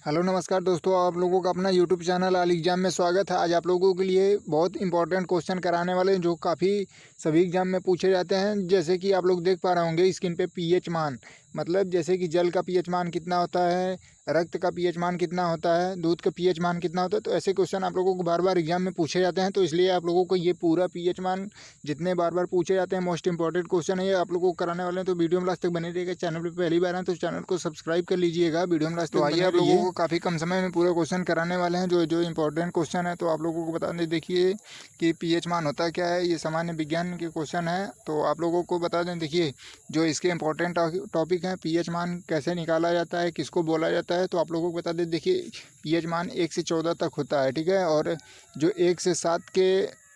Hello नमस्कार दोस्तों, आप लोगों का अपना यूट्यूब चैनल ऑल एग्जाम में स्वागत है। आज आप लोगों के लिए बहुत इंपॉर्टेंट क्वेश्चन कराने वाले हैं जो काफ़ी सभी एग्जाम में पूछे जाते हैं। जैसे कि आप लोग देख पा रहे होंगे स्क्रीन पे पीएच मान, मतलब जैसे कि जल का पीएच मान कितना होता है, रक्त का पीएच मान कितना होता है, दूध का पीएच मान कितना होता है। तो ऐसे क्वेश्चन आप लोगों को बार बार एग्जाम में पूछे जाते हैं, तो इसलिए आप लोगों को ये पूरा पीएच मान जितने बार बार पूछे जाते हैं मोस्ट इंपॉर्टेंट क्वेश्चन है ये आप लोगों को कराने वाले हैं। तो वीडियो में लास्ट तक बने रहिएगा। चैनल पर पहली बार हैं तो चैनल को सब्सक्राइब कर लीजिएगा। वीडियो में लास्ट तक आइए, आप लोगों को काफ़ी कम समय में पूरा क्वेश्चन कराने वाले हैं जो जो इंपॉर्टेंट क्वेश्चन है। तो आप लोगों को बता दें, देखिए कि पीएच मान होता क्या है। ये सामान्य विज्ञान के क्वेश्चन है, तो आप लोगों को बता दें। देखिए जो इसके इंपॉर्टेंट टॉपिक हैं, पीएच मान कैसे निकाला जाता है, किसको बोला जाता है, तो आप लोगों को बता दें। देखिए पीएच मान 1 से 14 तक होता है, ठीक है। और जो 1 से 7 के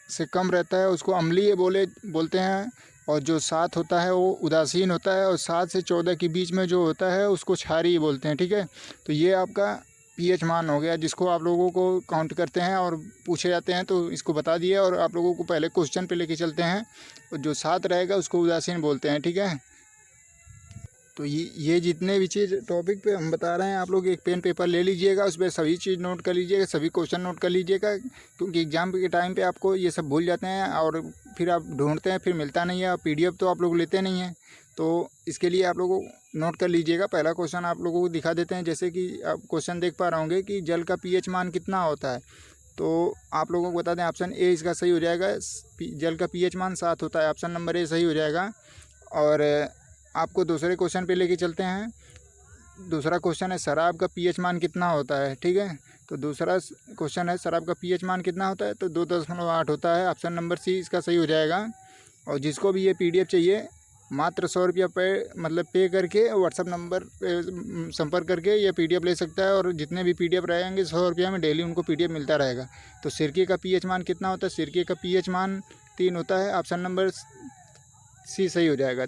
से कम रहता है उसको अम्लीय बोलते हैं। और जो 7 होता है वो उदासीन होता है, और 7 से 14 के बीच में जो होता है उसको क्षारीय बोलते हैं, ठीक है। तो ये आपका पीएच मान हो गया जिसको आप लोगों को काउंट करते हैं और पूछे जाते हैं, तो इसको बता दिए। और आप लोगों को पहले क्वेश्चन पे लेके चलते हैं। और जो 7 रहेगा उसको उदासीन बोलते हैं, ठीक है। तो ये जितने भी चीज़ टॉपिक पे हम बता रहे हैं, आप लोग एक पेन पेपर ले लीजिएगा, उस पर सभी चीज़ नोट कर लीजिएगा, सभी क्वेश्चन नोट कर लीजिएगा। क्योंकि एग्जाम के टाइम पे आपको ये सब भूल जाते हैं और फिर आप ढूंढते हैं, फिर मिलता नहीं है। और पीडीएफ तो आप लोग लेते नहीं हैं, तो इसके लिए आप लोगों नोट कर लीजिएगा। पहला क्वेश्चन आप लोगों को दिखा देते हैं। जैसे कि आप क्वेश्चन देख पा रहे होंगे कि जल का पीएच मान कितना होता है। तो आप लोगों को बता दें, ऑप्शन ए इसका सही हो जाएगा। जल का पीएच मान 7 होता है, ऑप्शन नंबर ए सही हो जाएगा। और आपको दूसरे क्वेश्चन पे लेके चलते हैं। दूसरा क्वेश्चन है शराब का पीएच मान कितना होता है, ठीक है। तो दूसरा क्वेश्चन है शराब का पीएच मान कितना होता है, तो 2.8 होता है, ऑप्शन नंबर सी इसका सही हो जाएगा। और जिसको भी ये पीडीएफ चाहिए मात्र 100 रुपया पे करके व्हाट्सअप नंबर पे संपर्क करके ये पीडीएफ ले सकता है। और जितने भी पीडीएफ रहेंगे 100 रुपया में डेली उनको पीडीएफ मिलता रहेगा। तो सिरके का पीएच मान कितना होता है, सिरके का पीएच मान 3 होता है, ऑप्शन नंबर सी सही हो जाएगा।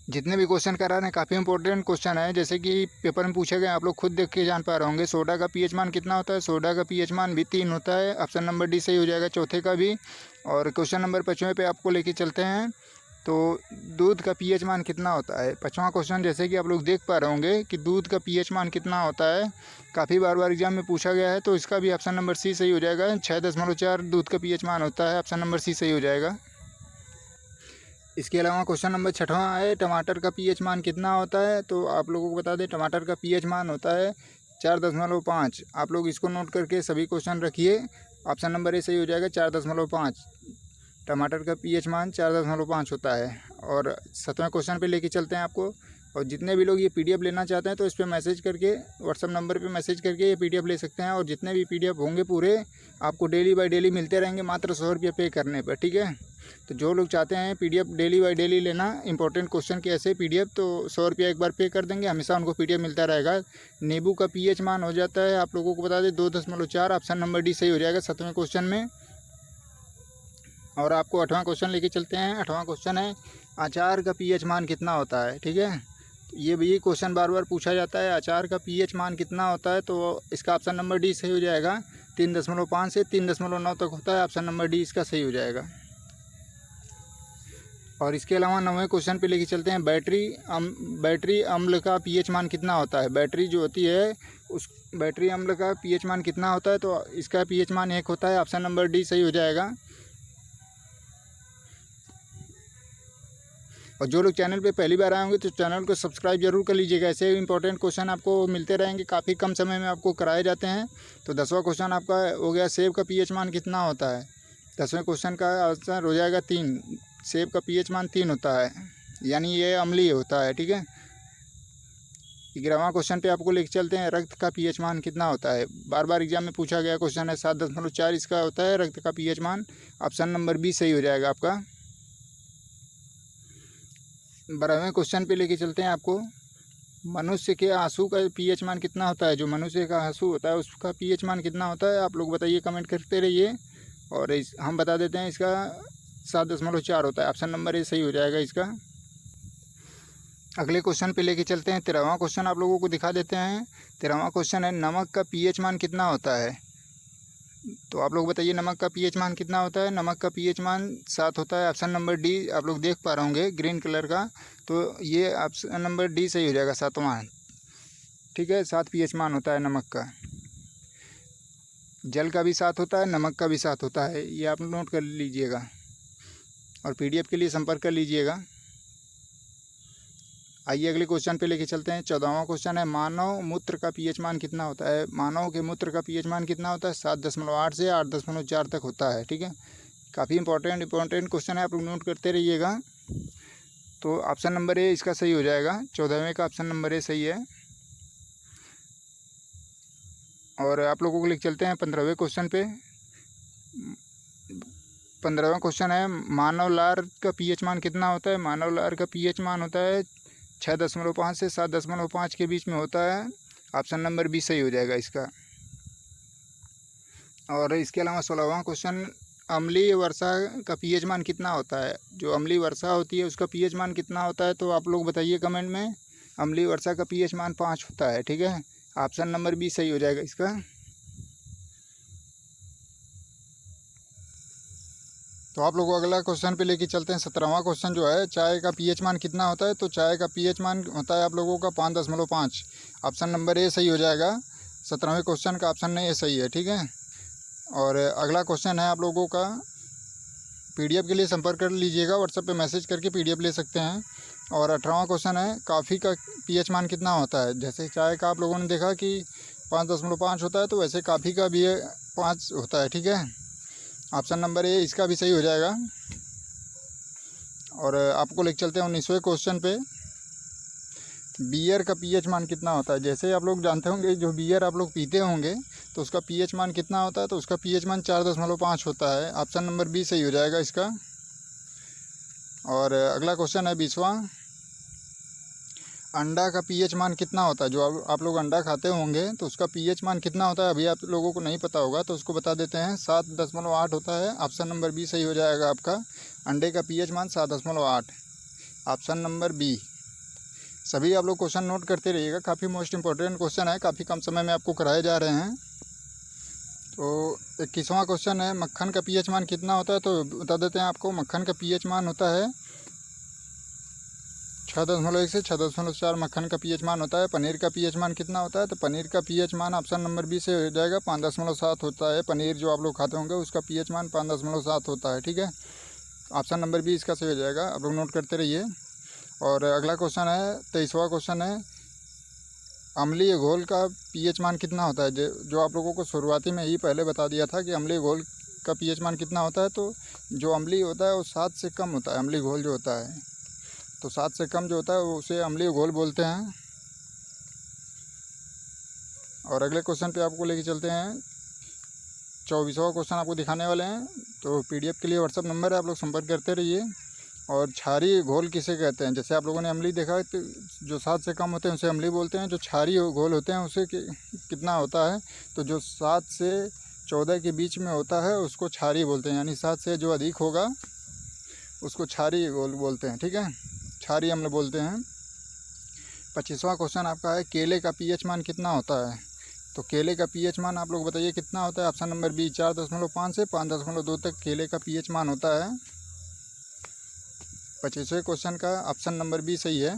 जितने भी क्वेश्चन करा रहे हैं काफ़ी इंपॉर्टेंट क्वेश्चन है, जैसे कि पेपर में पूछे गए, आप लोग खुद देख के जान पा रहे होंगे। सोडा का पीएच मान कितना होता है, सोडा का पीएच मान भी 3 होता है, ऑप्शन नंबर डी सही हो जाएगा चौथे का भी। और क्वेश्चन नंबर 5वें पे आपको लेके चलते हैं। तो दूध का पीएच मान कितना होता है, 5वां क्वेश्चन। जैसे कि आप लोग देख पा रहे होंगे कि दूध का पीएच मान कितना होता है, काफ़ी बार एग्जाम में पूछा गया है, तो इसका भी ऑप्शन नंबर सी सही हो जाएगा। 6.4 दूध का पीएच मान होता है, ऑप्शन नंबर सी सही हो जाएगा। इसके अलावा क्वेश्चन नंबर 6वां है टमाटर का पीएच मान कितना होता है। तो आप लोगों को बता दें टमाटर का पीएच मान होता है 4.5। आप लोग इसको नोट करके सभी क्वेश्चन रखिए, ऑप्शन नंबर ए सही हो जाएगा 4.5। टमाटर का पीएच मान 4.5 होता है। और 7वें क्वेश्चन पे लेके चलते हैं आपको। और जितने भी लोग ये पीडीएफ लेना चाहते हैं तो इस पर मैसेज करके व्हाट्सअप नंबर पे मैसेज करके ये पीडीएफ ले सकते हैं। और जितने भी पीडीएफ होंगे पूरे आपको डेली बाय डेली मिलते रहेंगे मात्र 100 रुपये पे करने पर, ठीक है। तो जो लोग चाहते हैं पीडीएफ डेली बाय डेली लेना इंपॉर्टेंट क्वेश्चन के ऐसे पीडीएफ, तो 100 रुपया एक बार पे कर देंगे, हमेशा उनको पीडीएफ मिलता रहेगा। नींबू का पीएच मान हो जाता है, आप लोगों को बता दें 2.4, ऑप्शन नंबर डी सही हो जाएगा 7वें क्वेश्चन में। और आपको 8वां क्वेश्चन लेके चलते हैं। 8वां क्वेश्चन है अचार का पीएच मान कितना होता है, ठीक है। ये भी क्वेश्चन बार बार पूछा जाता है, अचार का पीएच मान कितना होता है। तो इसका ऑप्शन नंबर डी सही हो जाएगा। 3.5 से 3.9 तक होता है, ऑप्शन नंबर डी इसका सही हो जाएगा। और इसके अलावा 9वें क्वेश्चन पे लेके चलते हैं। बैटरी अम्ल का पीएच मान कितना होता है। बैटरी जो होती है उस बैटरी अम्ल का पीएच मान कितना होता है, तो इसका पीएच मान 1 होता है, ऑप्शन नंबर डी सही हो जाएगा। और जो लोग चैनल पे पहली बार आए होंगे तो चैनल को सब्सक्राइब जरूर कर लीजिएगा। ऐसे इंपॉर्टेंट क्वेश्चन आपको मिलते रहेंगे, काफ़ी कम समय में आपको कराए जाते हैं। तो 10वां क्वेश्चन आपका हो गया सेब का पीएच मान कितना होता है। 10वें क्वेश्चन का आंसर हो जाएगा 3। सेब का पीएच मान 3 होता है, यानी ये अम्लीय होता है, ठीक है। 11वां क्वेश्चन पे आपको लेके चलते हैं। रक्त का पीएच मान कितना होता है, बार बार एग्जाम में पूछा गया क्वेश्चन है। 7.4 इसका होता है रक्त का पीएच मान, ऑप्शन नंबर बी सही हो जाएगा आपका। 12वें क्वेश्चन पे लेके चलते हैं आपको। मनुष्य के आंसू का पीएच मान कितना होता है, जो मनुष्य का आंसू होता है उसका पीएच मान कितना होता है, आप लोग बताइए, कमेंट करते रहिए। और हम बता देते हैं इसका 7.4 होता है, ऑप्शन नंबर ए सही हो जाएगा इसका। अगले क्वेश्चन पे लेके चलते हैं। 13वां क्वेश्चन आप लोगों को दिखा देते हैं। 13वां क्वेश्चन है नमक का पीएच मान कितना होता है। तो आप लोग बताइए नमक का पीएच मान कितना होता है। नमक का पीएच मान 7 होता है, ऑप्शन नंबर डी आप लोग देख पा रहे होंगे ग्रीन कलर का। तो ये ऑप्शन नंबर डी सही हो जाएगा 7वां। ठीक है। 7 पीएच मान होता है नमक का। जल का भी 7 होता है, नमक का भी 7 होता है, ये आप नोट कर लीजिएगा और पीडीएफ के लिए संपर्क कर लीजिएगा। आइए अगले क्वेश्चन पे लेके चलते हैं। 14वां क्वेश्चन है, मानव मूत्र का पीएच मान कितना होता है। मानव के मूत्र का पीएच मान कितना होता है? 7.8 से 8.4 तक होता है, ठीक है। काफ़ी इंपॉर्टेंट क्वेश्चन है, आप लोग नोट करते रहिएगा। तो ऑप्शन नंबर ए इसका सही हो जाएगा। 14वें का ऑप्शन नंबर ए सही है। और आप लोगों को लेके चलते हैं 15वें क्वेश्चन पे। 15वां क्वेश्चन है, मानव लार का पीएच मान कितना होता है। मानव लार का पीएच मान होता है 6.5 से 7.5 के बीच में होता है। ऑप्शन नंबर बी सही हो जाएगा इसका। और इसके अलावा 16वां क्वेश्चन, अम्लीय वर्षा का पीएच मान कितना होता है। जो अम्लीय वर्षा होती है उसका पीएच मान कितना होता है, तो आप लोग बताइए कमेंट में। अम्लीय वर्षा का पीएच मान 5 होता है, ठीक है। ऑप्शन नंबर बी सही हो जाएगा इसका। तो आप लोग अगला क्वेश्चन पे लेके चलते हैं। 17वां क्वेश्चन जो है, चाय का पीएच मान कितना होता है। तो चाय का पीएच मान होता है आप लोगों का 5.5। ऑप्शन नंबर ए सही हो जाएगा। 17वें क्वेश्चन का ऑप्शन ए सही है, ठीक है। और अगला क्वेश्चन है आप लोगों का, पीडीएफ के लिए संपर्क कर लीजिएगा, व्हाट्सएप पे मैसेज करके पीडीएफ ले सकते हैं। और 18वां क्वेश्चन है, कॉफ़ी का पीएच मान कितना होता है। जैसे चाय का आप लोगों ने देखा कि 5.5 होता है, तो वैसे कॉफ़ी का भी 5 होता है, ठीक है। ऑप्शन नंबर ए इसका भी सही हो जाएगा। और आपको लेके चलते हैं 19वें क्वेश्चन पे। बियर का पीएच मान कितना होता है। जैसे आप लोग जानते होंगे, जो बियर आप लोग पीते होंगे तो उसका पीएच मान कितना होता है। तो उसका पीएच मान 4.5 होता है। ऑप्शन नंबर बी सही हो जाएगा इसका। और अगला क्वेश्चन है 20वां, अंडा का पीएच मान कितना होता है। जो आप लोग अंडा खाते होंगे तो उसका पीएच मान कितना होता है, अभी आप लोगों को नहीं पता होगा तो उसको बता देते हैं। 7.8 होता है। ऑप्शन नंबर बी सही हो जाएगा आपका। अंडे का पीएच मान 7.8। Option number B. सभी आप लोग क्वेश्चन नोट करते रहिएगा, काफ़ी मोस्ट इंपॉर्टेंट क्वेश्चन है, काफ़ी कम समय में आपको कराए जा रहे हैं। तो 21वां क्वेश्चन है, मक्खन का पीएच मान कितना होता है। तो बता देते हैं आपको, मक्खन का पीएच मान होता है 6.1 से 6.4 मक्खन का पीएच मान होता है। पनीर का पीएच मान कितना होता है। तो पनीर का पीएच मान ऑप्शन नंबर बी से हो जाएगा, 5.7 होता है। पनीर जो आप लोग खाते होंगे उसका पीएच मान 5.7 होता है, ठीक है। ऑप्शन नंबर बी इसका सही हो जाएगा, आप लोग नोट करते रहिए। और अगला क्वेश्चन है 23वां क्वेश्चन है, अम्लीय घोल का पीएच मान कितना होता है। जो आप लोगों को शुरुआती में ही पहले बता दिया था कि अम्लीय घोल का पीएच मान कितना होता है। तो जो अम्लीय होता है वो 7 से कम होता है। अम्लीय घोल जो होता है, तो 7 से कम जो होता है उसे अम्लीय घोल बोलते हैं। और अगले क्वेश्चन पे आपको लेके चलते हैं। 24वां क्वेश्चन आपको दिखाने वाले हैं। तो पीडीएफ के लिए व्हाट्सअप नंबर है, आप लोग संपर्क करते रहिए। और क्षारीय घोल किसे कहते हैं। जैसे आप लोगों ने अम्लीय देखा है, तो जो 7 से कम होते हैं उसे अम्लीय बोलते हैं। जो क्षारीय घोल होते हैं उसे कितना होता है। तो जो 7 से 14 के बीच में होता है उसको क्षारीय बोलते हैं, यानी 7 से जो अधिक होगा उसको क्षारीय घोल बोलते हैं, ठीक है। क्षारीय अम्ल बोलते हैं। 25वां क्वेश्चन आपका है, केले का पीएच मान कितना होता है। तो केले का पीएच मान आप लोग बताइए कितना होता है। ऑप्शन नंबर बी 4.5 से 5.2 तक केले का पीएच मान होता है। 25वें क्वेश्चन का ऑप्शन नंबर बी सही है।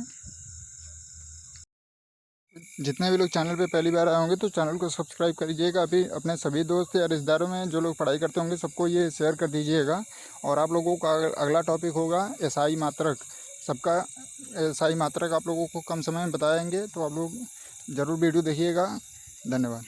जितने भी लोग चैनल पे पहली बार आए होंगे तो चैनल को सब्सक्राइब कर लीजिएगा। अभी अपने सभी दोस्त या रिश्तेदारों में जो लोग पढ़ाई करते होंगे सबको ये शेयर कर दीजिएगा। और आप लोगों का अगला टॉपिक होगा एसआई मात्रक। सबका एसआई मात्रक आप लोगों को कम समय में बताएंगे, तो आप लोग ज़रूर वीडियो देखिएगा। धन्यवाद।